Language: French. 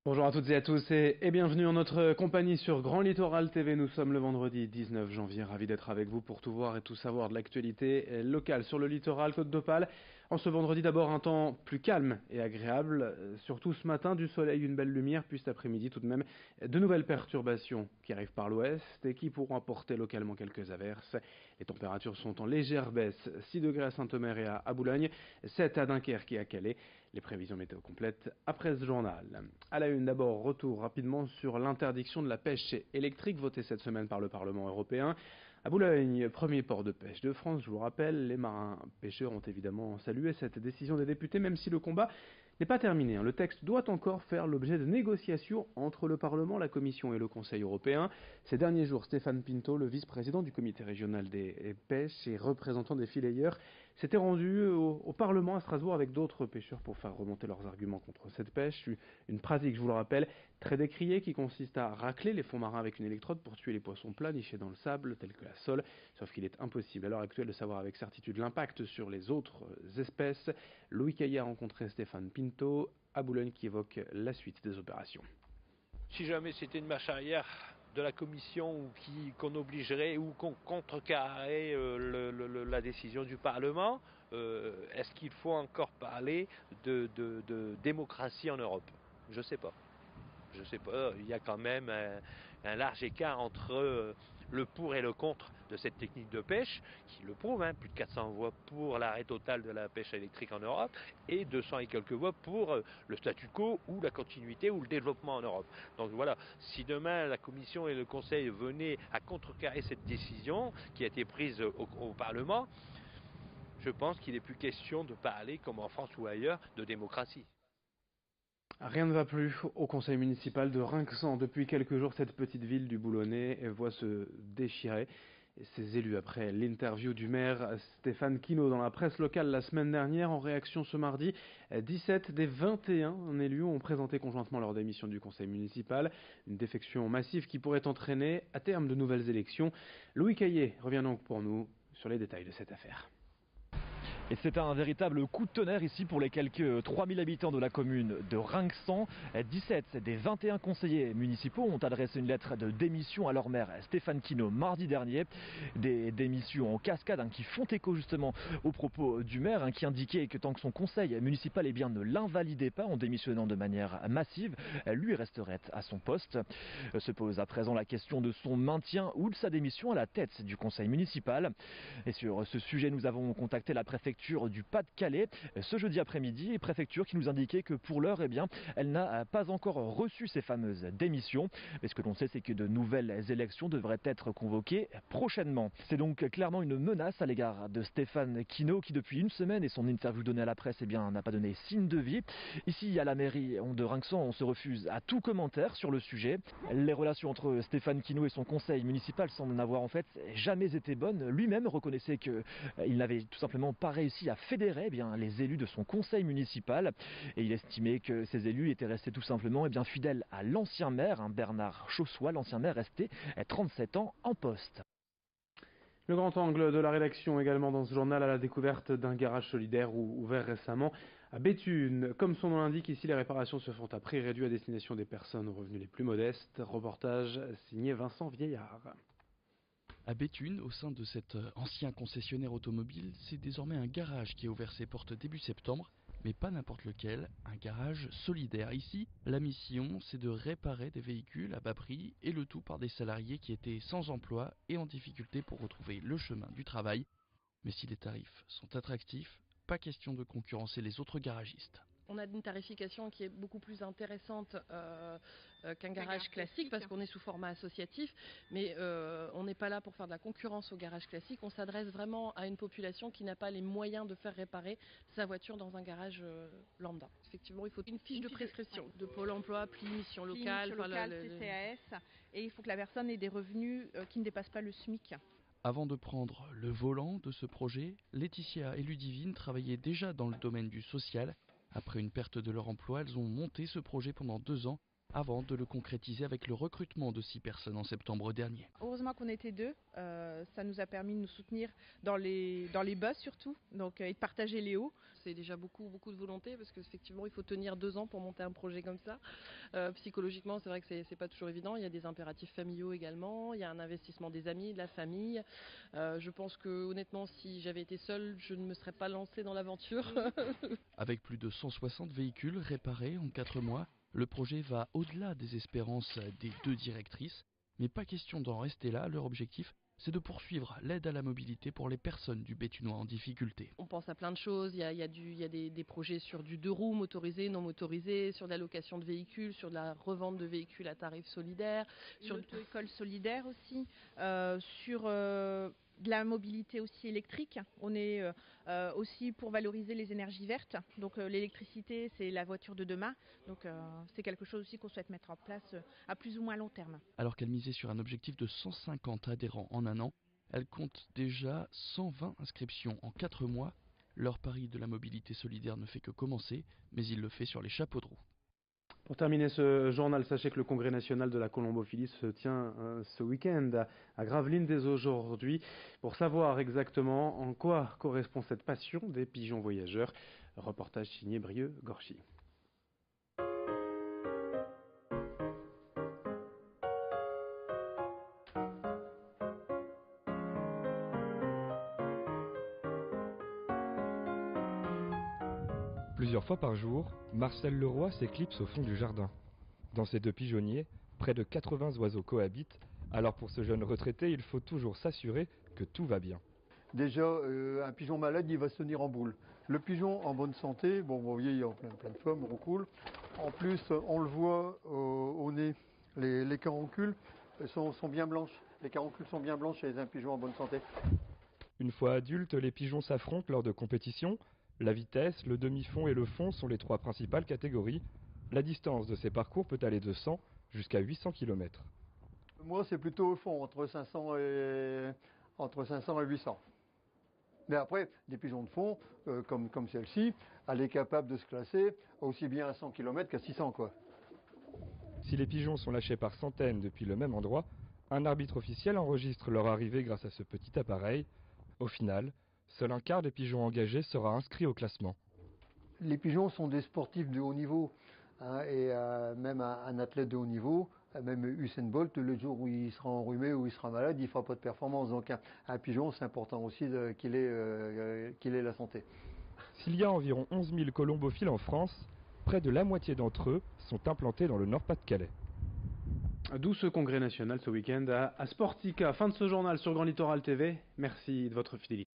Bonjour à toutes et à tous et bienvenue en notre compagnie sur Grand Littoral TV. Nous sommes le vendredi 19 janvier, ravi d'être avec vous pour tout voir et tout savoir de l'actualité locale sur le littoral Côte d'Opale. En ce vendredi d'abord un temps plus calme et agréable, surtout ce matin du soleil, une belle lumière, puis cet après-midi tout de même de nouvelles perturbations qui arrivent par l'ouest et qui pourront apporter localement quelques averses. Les températures sont en légère baisse, 6 degrés à Saint-Omer et à Boulogne, 7 à Dunkerque et à Calais. Les prévisions météo complètes après ce journal. À la une d'abord, retour rapidement sur l'interdiction de la pêche électrique votée cette semaine par le Parlement européen. À Boulogne, premier port de pêche de France, je vous rappelle, les marins pêcheurs ont évidemment salué cette décision des députés, même si le combat n'est pas terminé. Le texte doit encore faire l'objet de négociations entre le Parlement, la Commission et le Conseil européen. Ces derniers jours, Stéphane Pinto, le vice-président du comité régional des pêches et représentant des fileyeurs, s'était rendu au Parlement à Strasbourg avec d'autres pêcheurs pour faire remonter leurs arguments contre cette pêche. Une pratique, je vous le rappelle, très décriée qui consiste à racler les fonds marins avec une électrode pour tuer les poissons plats nichés dans le sable, tels que la sole. Sauf qu'il est impossible à l'heure actuelle de savoir avec certitude l'impact sur les autres espèces. Louis Caillé a rencontré Stéphane Pinto à Boulogne qui évoque la suite des opérations. Si jamais c'était une marche arrière de la commission ou qu'on obligerait ou qu'on contrecarrait la décision du Parlement, est-ce qu'il faut encore parler de démocratie en Europe? Je ne sais pas. Je sais pas, il y a quand même un large écart entre le pour et le contre de cette technique de pêche, qui le prouve, plus de 400 voix pour l'arrêt total de la pêche électrique en Europe, et 200 et quelques voix pour le statu quo, ou la continuité, ou le développement en Europe. Donc voilà, si demain la Commission et le Conseil venaient à contrecarrer cette décision, qui a été prise au Parlement, je pense qu'il n'est plus question de parler, comme en France ou ailleurs, de démocratie. Rien ne va plus au conseil municipal de Rinxan. Depuis quelques jours, cette petite ville du Boulonnais voit se déchirer ses élus après l'interview du maire Stéphane Quinault dans la presse locale la semaine dernière. En réaction ce mardi, 17 des 21 élus ont présenté conjointement leur démission du conseil municipal. Une défection massive qui pourrait entraîner à terme de nouvelles élections. Louis Caillé revient donc pour nous sur les détails de cette affaire. Et c'est un véritable coup de tonnerre ici pour les quelques 3000 habitants de la commune de Rinxan. 17 des 21 conseillers municipaux ont adressé une lettre de démission à leur maire Stéphane Quinault mardi dernier. Des démissions en cascade qui font écho justement aux propos du maire qui indiquait que tant que son conseil municipal ne l'invalidait pas en démissionnant de manière massive, lui resterait à son poste. Se pose à présent la question de son maintien ou de sa démission à la tête du conseil municipal. Et sur ce sujet, nous avons contacté la préfecture du Pas-de-Calais ce jeudi après-midi, préfecture qui nous indiquait que pour l'heure, elle n'a pas encore reçu ces fameuses démissions. Mais ce que l'on sait, c'est que de nouvelles élections devraient être convoquées prochainement. C'est donc clairement une menace à l'égard de Stéphane Quinault qui depuis une semaine et son interview donnée à la presse n'a pas donné signe de vie. Ici à la mairie de Rinxan, on se refuse à tout commentaire sur le sujet. Les relations entre Stéphane Quinault et son conseil municipal semblent n'avoir en fait jamais été bonnes. Lui-même reconnaissait qu'il n'avait tout simplement pas réussi à fédérer les élus de son conseil municipal et il estimait que ces élus étaient restés tout simplement fidèles à l'ancien maire, Bernard Chaussois, l'ancien maire resté 37 ans en poste. Le grand angle de la rédaction également dans ce journal à la découverte d'un garage solidaire ouvert récemment à Béthune. Comme son nom l'indique, ici les réparations se font à prix réduit à destination des personnes aux revenus les plus modestes. Reportage signé Vincent Vieillard. À Béthune, au sein de cet ancien concessionnaire automobile, c'est désormais un garage qui a ouvert ses portes début septembre, mais pas n'importe lequel, un garage solidaire. Ici, la mission, c'est de réparer des véhicules à bas prix et le tout par des salariés qui étaient sans emploi et en difficulté pour retrouver le chemin du travail. Mais si les tarifs sont attractifs, pas question de concurrencer les autres garagistes. On a une tarification qui est beaucoup plus intéressante qu'un garage classique parce qu'on est sous format associatif, mais on n'est pas là pour faire de la concurrence au garage classique. On s'adresse vraiment à une population qui n'a pas les moyens de faire réparer sa voiture dans un garage lambda. Effectivement, il faut une fiche de prescription de Pôle emploi, PLI, mission locale, CCAS, et il faut que la personne ait des revenus qui ne dépassent pas le SMIC. Avant de prendre le volant de ce projet, Laetitia et Ludivine travaillaient déjà dans le domaine du social. Après une perte de leur emploi, elles ont monté ce projet pendant 2 ans avant de le concrétiser avec le recrutement de 6 personnes en septembre dernier. Heureusement qu'on était 2, ça nous a permis de nous soutenir dans les bas surtout, donc, et de partager les hauts. C'est déjà beaucoup de volonté parce qu'effectivement il faut tenir 2 ans pour monter un projet comme ça. Psychologiquement c'est vrai que c'est pas toujours évident, il y a des impératifs familiaux également, il y a un investissement des amis, de la famille. Je pense que honnêtement si j'avais été seule je ne me serais pas lancée dans l'aventure. Avec plus de 160 véhicules réparés en 4 mois, le projet va au-delà des espérances des 2 directrices, mais pas question d'en rester là. Leur objectif, c'est de poursuivre l'aide à la mobilité pour les personnes du Béthunois en difficulté. On pense à plein de choses, il y a des projets sur du 2 roues, motorisé, non motorisé, sur de la location de véhicules, sur de la revente de véhicules à tarif solidaire. Sur l'auto-école solidaire aussi, sur de la mobilité aussi électrique. On est aussi pour valoriser les énergies vertes. Donc l'électricité, c'est la voiture de demain. Donc c'est quelque chose aussi qu'on souhaite mettre en place à plus ou moins long terme. Alors qu'elle misait sur un objectif de 150 adhérents en un an, elle compte déjà 120 inscriptions en 4 mois. Leur pari de la mobilité solidaire ne fait que commencer, mais il le fait sur les chapeaux de roue. Pour terminer ce journal, sachez que le congrès national de la colombophilie se tient ce week-end à Gravelines dès aujourd'hui. Pour savoir exactement en quoi correspond cette passion des pigeons voyageurs, reportage signé Brieux-Gorchy. Plusieurs fois par jour, Marcel Leroy s'éclipse au fond du jardin. Dans ces 2 pigeonniers, près de 80 oiseaux cohabitent, alors pour ce jeune retraité, il faut toujours s'assurer que tout va bien. Déjà, un pigeon malade, il va se tenir en boule. Le pigeon en bonne santé, bon, vous voyez, il y a plein de formes, roucoule. En plus, on le voit au nez, les caroncules sont bien blanches. Les caroncules sont bien blanches chez un pigeon en bonne santé. Une fois adultes, les pigeons s'affrontent lors de compétitions. La vitesse, le demi-fond et le fond sont les 3 principales catégories. La distance de ces parcours peut aller de 100 jusqu'à 800 km. Moi, c'est plutôt au fond, entre 500 et 800. Mais après, des pigeons de fond, comme celle-ci, elle est capable de se classer aussi bien à 100 km qu'à 600, quoi. Si les pigeons sont lâchés par centaines depuis le même endroit, un arbitre officiel enregistre leur arrivée grâce à ce petit appareil. Au final, seul un quart des pigeons engagés sera inscrit au classement. Les pigeons sont des sportifs de haut niveau, hein, et même un athlète de haut niveau, même Usain Bolt, le jour où il sera enrhumé ou il sera malade, il ne fera pas de performance. Donc un pigeon, c'est important aussi qu'il ait la santé. S'il y a environ 11 000 colombophiles en France, près de la moitié d'entre eux sont implantés dans le Nord-Pas-de-Calais. D'où ce congrès national ce week-end à Sportica. Fin de ce journal sur Grand Littoral TV. Merci de votre fidélité.